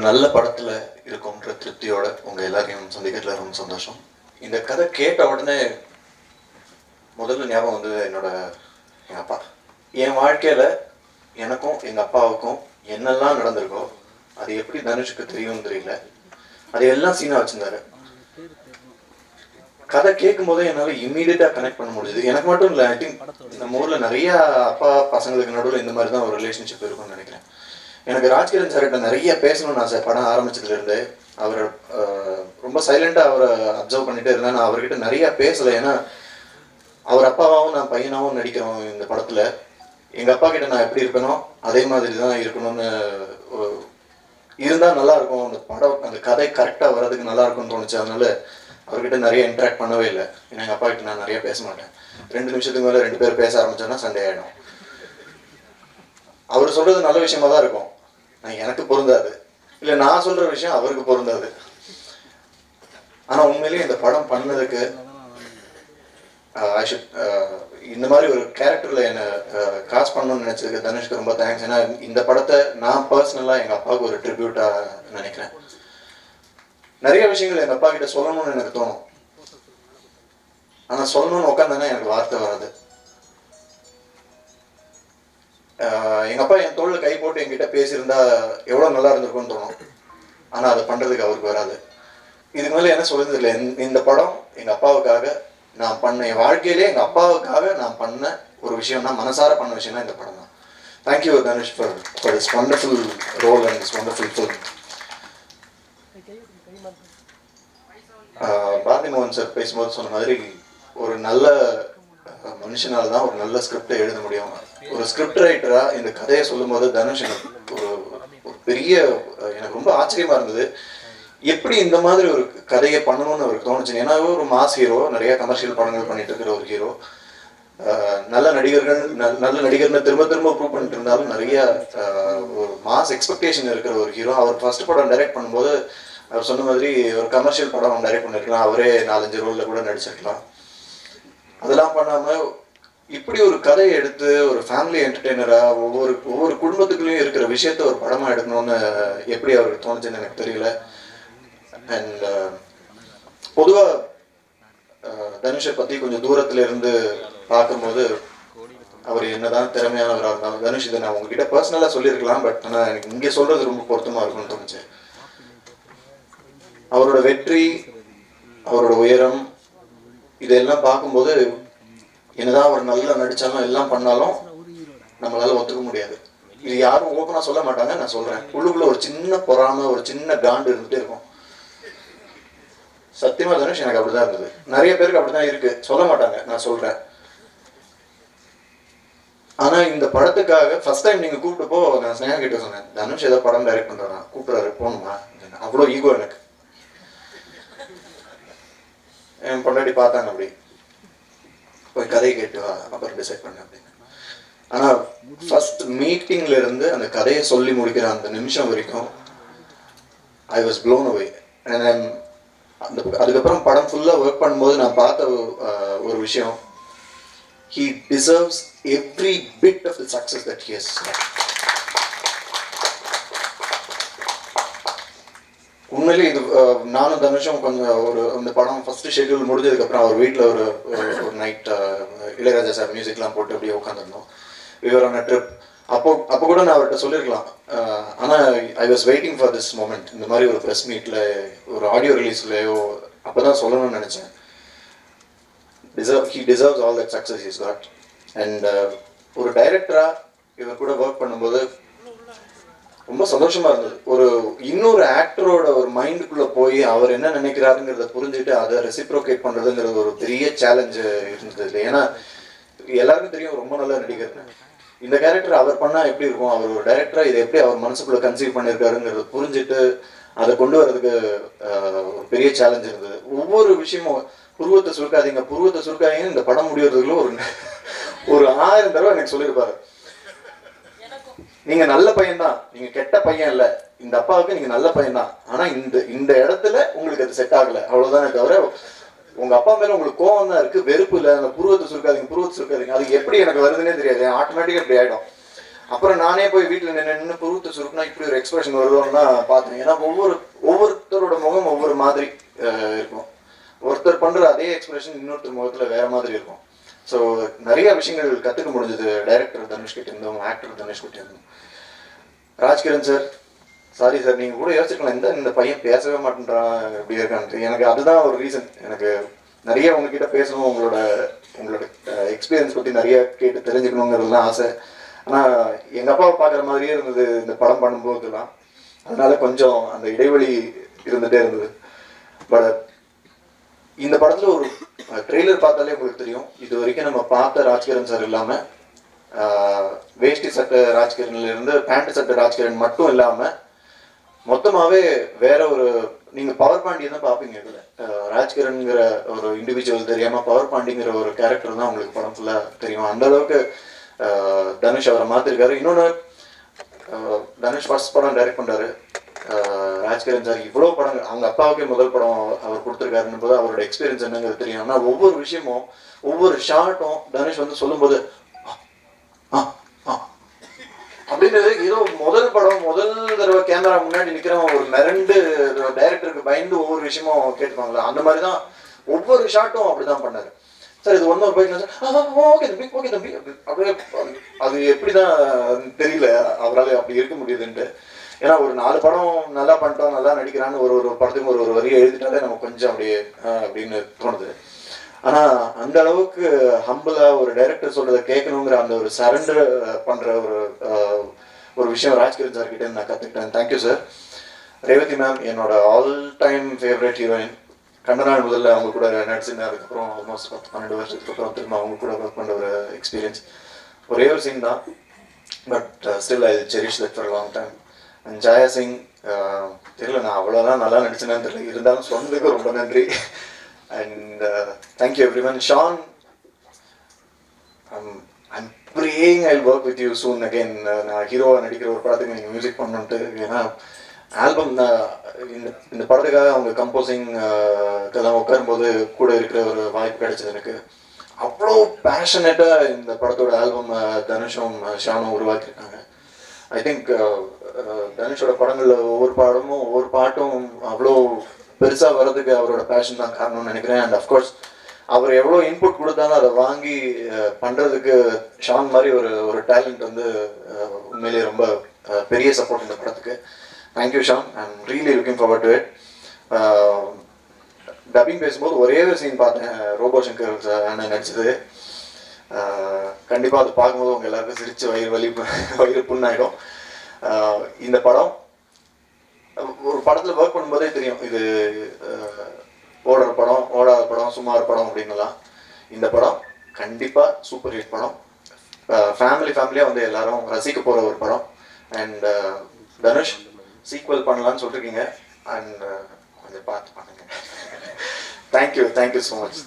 நல்ல படத்துல இருக்கும்ன்ற திருப்தியோட உங்க எல்லாரையும் சந்திக்கிறதுல ரொம்ப சந்தோஷம். இந்த கதை கேட்ட உடனே முதல்ல ஞாபகம் வந்தது எங்க அப்பா. என் வாழ்க்கையில எனக்கும் எங்க அப்பாவுக்கும் என்னெல்லாம் நடந்திருக்கோ அது எப்படி தனுஷுக்கு தெரியும்னு தெரியல, அது எல்லாம் சீனா வச்சிருந்தாரு. கதை கேட்கும் போதே என்னால இம்மீடியட்டா கனெக்ட் பண்ண முடியுது. எனக்கு மட்டும் இல்லை, ஐ திங்க் நம்ம ஊர்ல நிறைய அப்பா பசங்களுக்கு நடுவில் இந்த மாதிரி தான் ஒரு ரிலேஷன்ஷிப் இருக்கும்னு நினைக்கிறேன். எனக்கு ராஜ்கிரண் சார்கிட்ட நிறைய பேசணும்னு ஆசை. படம் ஆரம்பிச்சதுல இருந்து அவர் ரொம்ப சைலண்டா அவரை அப்சர்வ் பண்ணிட்டே இருந்தேன். நான் அவர்கிட்ட நிறைய பேசலை, ஏன்னா அவர் அப்பாவாகவும் நான் பையனாகவும் நடிக்கிறோம் இந்த படத்துல. எங்க அப்பா கிட்ட நான் எப்படி இருக்கனோ அதே மாதிரி தான் இருக்கணும்னு இருந்தா நல்லா இருக்கும், அந்த படம் அந்த கதை கரெக்டா வர்றதுக்கு நல்லா இருக்கும்னு தோணுச்சு. அதனால அவர்கிட்ட நிறைய இன்ட்ராக்ட் பண்ணவே இல்லை. ஏன்னா எங்க அப்பா கிட்ட நான் நிறைய பேச மாட்டேன். 2 நிமிஷத்துக்கு மேல 2 பேர் பேச ஆரம்பிச்சோன்னா சண்டை ஆயிடும். அவர் சொல்றது நல்ல விஷயமா தான் இருக்கும், எனக்கு பொருந்தாது, இல்லை நான் சொல்ற விஷயம் அவருக்கு பொருந்தாது. ஆனா உண்மையிலேயே இந்த படம் பண்ணதுக்கு இந்த மாதிரி ஒரு கேரக்டர்ல என்ன காஸ்ட் பண்ணணும்னு நினைச்சதுக்கு தனுஷ்க்கு ரொம்ப தேங்க்ஸ். ஏன்னா இந்த படத்தை நான் பர்சனலா எங்க அப்பாவுக்கு ஒரு ட்ரிபியூட்டா நினைக்கிறேன். நிறைய விஷயங்கள் எங்க அப்பா கிட்ட சொல்லணும்னு எனக்கு தோணும், ஆனா சொல்லணும்னு உட்காந்தேன்னா எனக்கு வார்த்தை வராது. எங்க அப்பா என் தோளில் கை போட்டு என்கிட்ட பேசியிருந்தா எவ்வளவு நல்லா இருந்திருக்கும்னு தோணும், ஆனா அதை பண்றதுக்கு அவருக்கு வராது. இதுக்கு மேல என்ன சொல்றது இல்லை. இந்த படம் எங்க அப்பாவுக்காக நான் பண்ண, என் வாழ்க்கையிலே எங்க அப்பாவுக்காக நான் பண்ண ஒரு விஷயம்னா, மனசார பண்ண விஷயம்னா இந்த படம் தான். Thank you Dhanush for this wonderful role and this wonderful film. Bharathi மோகன் சார் பேசும்போது சொன்ன மாதிரி ஒரு நல்ல மனுஷனால தான் ஒரு நல்ல ஸ்கிரிப்டை எழுத முடியும். ஒரு ஸ்கிரிப்ட் ரைட்டரா இந்த கதையை சொல்லும் போது தனுஷ் ஒரு பெரிய, எனக்கு ரொம்ப ஆச்சரியமா இருந்தது எப்படி இந்த மாதிரி ஒரு கதையை பண்ணணும்னு அவருக்கு தோணுச்சு. ஏன்னா ஒரு மாஸ் ஹீரோ, நிறைய கமர்ஷியல் படங்கள் பண்ணிட்டு இருக்கிற ஒரு ஹீரோ, நல்ல நடிகர்கள் நல்ல நடிகர்னு திரும்ப திரும்ப ப்ரூவ் பண்ணிட்டு இருந்தாலும் நிறைய ஒரு மாஸ் எக்ஸ்பெக்டேஷன் இருக்கிற ஒரு ஹீரோ. அவர் ஃபர்ஸ்ட் படம் டைரக்ட் பண்ணும்போது அவர் சொன்ன மாதிரி ஒரு கமர்ஷியல் படம் டைரக்ட் பண்ணிருக்கலாம், அவரே 4-5 ரோல்ல கூட நடிச்சிருக்கலாம். அதெல்லாம் பண்ணாம இப்படி ஒரு கதையை எடுத்து ஒரு ஃபேமிலி என்டர்டெய்னரா ஒவ்வொரு குடும்பத்துக்குள்ளேயும் இருக்கிற விஷயத்த ஒரு படமா எடுக்கணும்னு எப்படி அவருக்கு தோணுச்சுன்னு எனக்கு தெரியல. அண்ட் பொதுவா தனுஷை பத்தி கொஞ்சம் தூரத்துல இருந்து பார்க்கும்போது அவர் என்னதான் திறமையானவராக இருந்தாலும், தனுஷ் இதை நான் உங்ககிட்ட பர்சனலா சொல்லியிருக்கலாம், பட் ஆனா எனக்கு இங்கே சொல்றது ரொம்ப பொருத்தமா இருக்கும்னு தோணுச்சு. அவரோட வெற்றி, அவரோட உயரம், இதெல்லாம் பார்க்கும்போது என்னதான் அவர் நல்லா நடிச்சாலும் எல்லாம் பண்ணாலும் நம்மளால ஒத்துக்க முடியாது. இது யாரும் ஓப்பனா சொல்ல மாட்டாங்க, நான் சொல்றேன். உள்ளுக்குள்ள ஒரு சின்ன பொறாமை, ஒரு சின்ன காண்டு இருந்துட்டே இருக்கும். சத்தியமா தனுஷ் எனக்கு அப்படிதான் இருந்தது. நிறைய பேருக்கு அப்படிதான் இருக்கு, சொல்ல மாட்டாங்க, நான் சொல்றேன். ஆனா இந்த படத்துக்காக ஃபர்ஸ்ட் டைம் நீங்க கூப்பிட்டப்போ நான் ஸ்னேகா கிட்ட சொன்னேன், தனுஷ் ஏதோ படம் டைரக்ட் பண்றானா, கூப்பிடுறாரு போகணுமா. அவ்வளோ ஈகோ எனக்கு. என் பொண்டாட்டி பார்த்தாங்க, அப்படி போய் கதையை கேட்டு அப்புறம் டிசைட் பண்ண அப்படின்னு. ஆனா ஃபர்ஸ்ட் மீட்டிங்ல இருந்து அந்த கதையை சொல்லி முடிக்கிற அந்த நிமிஷம் வரைக்கும் ஐ வாஸ் ப்ளோன் அவே. அதுக்கப்புறம் படம் ஃபுல்லா ஒர்க் பண்ணும்போது நான் பார்த்த ஒரு விஷயம், he deserves every bit of the success that he has had. உண்மையிலே இது நானும் தனுஷும் கொஞ்சம் இந்த படம் ஃபர்ஸ்ட் ஷெட்யூல் முடிஞ்சதுக்கப்புறம் அவர் வீட்டில் ஒரு நைட் இளையராஜா சார் மியூசிக்லாம் போட்டு அப்படியே உட்காந்துருந்தோம். விவர் ஆன் அ ட்ரிப். அப்போ கூட நான் அவர்கிட்ட சொல்லியிருக்கலாம், ஆனால் I was waiting for this moment. இந்த மாதிரி ஒரு ப்ரெஸ் மீட்டில், ஒரு ஆடியோ ரிலீஸ்லையோ அப்போ தான் சொல்லணும்னு நினச்சேன். he deserves all that success he's got. And ஒரு டைரக்டராக இவர் கூட ஒர்க் பண்ணும்போது ரொம்ப சந்தோஷமா இருந்தது. ஒரு இன்னொரு ஆக்டரோட ஒரு மைண்டுக்குள்ள போய் அவர் என்ன நினைக்கிறாருங்கிறத புரிஞ்சுட்டு அதை ரெசிப்ரோகேட் பண்றதுங்கிறது ஒரு பெரிய சேலஞ்சு இருந்தது. ஏன்னா எல்லாருக்கும் தெரியும் ரொம்ப நல்ல நடிகர். இந்த கேரக்டர் அவர் பண்ணா எப்படி இருக்கும், அவர் ஒரு டைரக்டரா இதை எப்படி அவர் மனசுக்குள்ள கன்சீவ் பண்ணியிருக்காருங்கிறத புரிஞ்சுட்டு அதை கொண்டு வரதுக்கு ஒரு பெரிய சேலஞ்ச் இருந்தது. ஒவ்வொரு விஷயமும் புருவத்தை சுருக்காதீங்க இந்த படம் முடியறதுக்குள்ள ஒரு 1000 தடவை எனக்கு சொல்லியிருப்பாரு, நீங்க நல்ல பையன் தான், நீங்க கெட்ட பையன் இல்ல, இந்த அப்பாவுக்கு நீங்க நல்ல பையன் தான், ஆனா இந்த இடத்துல உங்களுக்கு அது செட் ஆகல, அவ்வளவுதானே தவிர உங்க அப்பா மேல உங்களுக்கு கோவம் தான் இருக்கு, வெறுப்பு இல்ல. அந்த புருவத்தை சுருக்காதீங்க. அது எப்படி எனக்கு வருதுன்னே தெரியாது, ஆட்டோமேட்டிக்கா இப்படி ஆயிடும். அப்புறம் நானே போய் வீட்டில் நின்று பொறுத்து சுருக்குனா இப்படி ஒரு எக்ஸ்பிரஷன் வருவோம்னா பார்த்தேன். ஏன்னா ஒவ்வொருத்தரோட முகம் ஒவ்வொரு மாதிரி இருக்கும். ஒருத்தர் பண்ணுற அதே எக்ஸ்பிரஷன் இன்னொருத்தர் முகத்தில் வேற மாதிரி இருக்கும். ஸோ நிறைய விஷயங்கள் கற்றுக்க முடிஞ்சது டைரக்டர் தனுஷ் கிட்ட இருந்தோம், ஆக்டர் தனுஷ் கிட்ட இருந்தோம். ராஜ்கிரண் சார், சாரி சார், நீங்கள் கூட யோசிச்சுக்கலாம் இந்த பையன் பேசவே மாட்டேன்றான் எப்படி இருக்கான்ட்டு. எனக்கு அதுதான் ஒரு ரீசன். எனக்கு நிறைய உங்ககிட்ட பேசணும், உங்களோட எக்ஸ்பீரியன்ஸ் பற்றி நிறைய கேட்டு தெரிஞ்சுக்கணுங்கிறதுலாம் ஆசை. ஆனால் எங்கள் அப்பாவை பார்க்குற மாதிரியே இருந்தது இந்த படம் பண்ணும்போதுலாம். அதனால கொஞ்சம் அந்த இடைவெளி இருந்துகிட்டே இருந்தது. பட் இந்த படத்தில் ஒரு ட்ரெய்லர் பார்த்தாலே உங்களுக்கு தெரியும், இது வரைக்கும் நம்ம பார்த்த ராஜ்கிரண் சார் இல்லாமல் வேஷ்டி சட்டை ராஜ்கிரன்லேருந்து பேண்ட் சட்டை ராஜ்கிரண் மட்டும் இல்லாமல் மொத்தமாகவே வேற ஒரு, நீங்கள் பவர் பாண்டியை தான் பார்ப்பீங்க. இதில் ராஜ்கிரன்கிற ஒரு இண்டிவிஜுவல் தெரியாமல் பவர் பாண்டிங்கிற ஒரு கேரக்டர் தான் உங்களுக்கு படம் ஃபுல்லாக தெரியும். அந்தளவுக்கு தனுஷ் அவரை மாற்றிருக்காரு. இன்னொன்று, தனுஷ் ஃபர்ஸ்ட் படம் டைரக்ட் பண்ணுறாரு. ராஜ்கிரண் சார் இவ்வளோ படங்கள், அவங்க அப்பாவுக்கே முதல் படம் அவர் கொடுத்துருக்காருன்னு போது அவரோட எக்ஸ்பீரியன்ஸ் என்னங்கிறது தெரியும். ஆனால் ஒவ்வொரு விஷயமும் ஒவ்வொரு ஷார்ட்டும் தனுஷ் வந்து சொல்லும்போது அப்படின்னு ஏதோ முதல் தடவை கேமரா முன்னாடி நிற்கிறவன் ஒரு மிரண்டு டைரக்டருக்கு பயந்து ஒவ்வொரு விஷயமும் கேட்டுப்பாங்களா, அந்த மாதிரி தான் ஒவ்வொரு ஷார்ட்டும் அப்படிதான் பண்ணாரு சார். இது ஒன்னொரு பையன் ஓகே தம்பி ஓகே தம்பி அப்படியே, அது எப்படிதான் தெரியல அவரால் அப்படி இருக்க முடியுதுன்ட்டு. ஏன்னா ஒரு 4 படம் நல்லா பண்ணிட்டோம், நல்லா நடிக்கிறான்னு ஒரு படத்துக்கு ஒரு வரியை எழுதிட்டாலே நமக்கு கொஞ்சம் அப்படியே அப்படின்னு தோணுது. ஆனால் அந்த அளவுக்கு ஹம்பிளாக ஒரு டைரக்டர் சொல்றதை கேட்கணுங்கிற அந்த ஒரு சரண்டர் பண்ற ஒரு விஷயம் ராஜ்கிரண் சார் கிட்ட நான் கற்றுக்கிட்டேன். Thank you sir. ரேவதி மேம் என்னோட ஆல் டைம் ஃபேவரட் ஹீரோயின். கண்டநாள் முதல்ல அவங்க கூட நடிச்சுன்னு, அதுக்கப்புறம் ஆல்மோஸ்ட் 10-12 வருஷத்துக்கு அப்புறம் திரும்ப அவங்க கூட ஒர்க் பண்ண ஒரு எக்ஸ்பீரியன்ஸ். ஒரே ஒரு சீன் தான், but still I cherish that for long time. And Jaya Singh, தெரியல நான் அவ்வளோதான் நல்லா நடிச்சேன்னு தெரியல, இருந்தாலும் சொன்னதுக்கு ரொம்ப நன்றி. And thank you everyone. Sean, I'm praying I'll work with you soon again. நான் ஹீரோவாக நடிக்கிற ஒரு படத்துக்கு நீங்கள் மியூசிக் பண்ணணுன்ட்டு. ஏன்னா ஆல்பம் இந்த படத்துக்காக அவங்க கம்போசிங்கெல்லாம் உட்காரும்போது கூட இருக்கிற ஒரு வாய்ப்பு கிடைச்சது எனக்கு. அவ்வளோ பேஷனேட்டாக இந்த படத்தோட ஆல்பம் தனுஷும் ஷானும் உருவாக்கியிருக்காங்க. ஐ திங்க் தனுஷோட படங்களில் ஒவ்வொரு பாட்டும் அவ்வளோ பெருசாக வர்றதுக்கு அவரோட பேஷன் தான் காரணம்னு நினைக்கிறேன். அண்ட் அஃப்கோர்ஸ் அவர் எவ்வளோ இன்புட் கொடுத்தாலும் அதை வாங்கி பண்ணுறதுக்கு ஷான் மாதிரி ஒரு டேலண்ட் வந்து உண்மையிலேயே ரொம்ப பெரிய சப்போர்ட் இந்த படத்துக்கு. Thank you Shaan, I am really looking forward to it. Dubbing பேசும்போது ஒரே ஒரு சீன் பார்த்தேன், ரோபோ சங்கர் அண்ணன் நடிச்சது. கண்டிப்பாக அது பார்க்கும்போது உங்கள் எல்லாருக்கும் சிரித்து வயிறு புண்ணாயிடும். இந்த படம் ஒரு படத்தில் ஒர்க் பண்ணும்போதே தெரியும், இது ஓடுற படம், ஓடாத படம், சுமார் படம் அப்படின்னுலாம். இந்த படம் கண்டிப்பாக சூப்பர் ஹிட் படம். ஃபேமிலியாக வந்து எல்லாரும் ரசிக்க போகிற ஒரு படம். அண்ட் தனுஷ் சீக்வல் பண்ணலான்னு சொல்லிருக்கீங்க. அண்ட் கொஞ்சம் பார்த்து பண்ணுங்க. Thank you so much.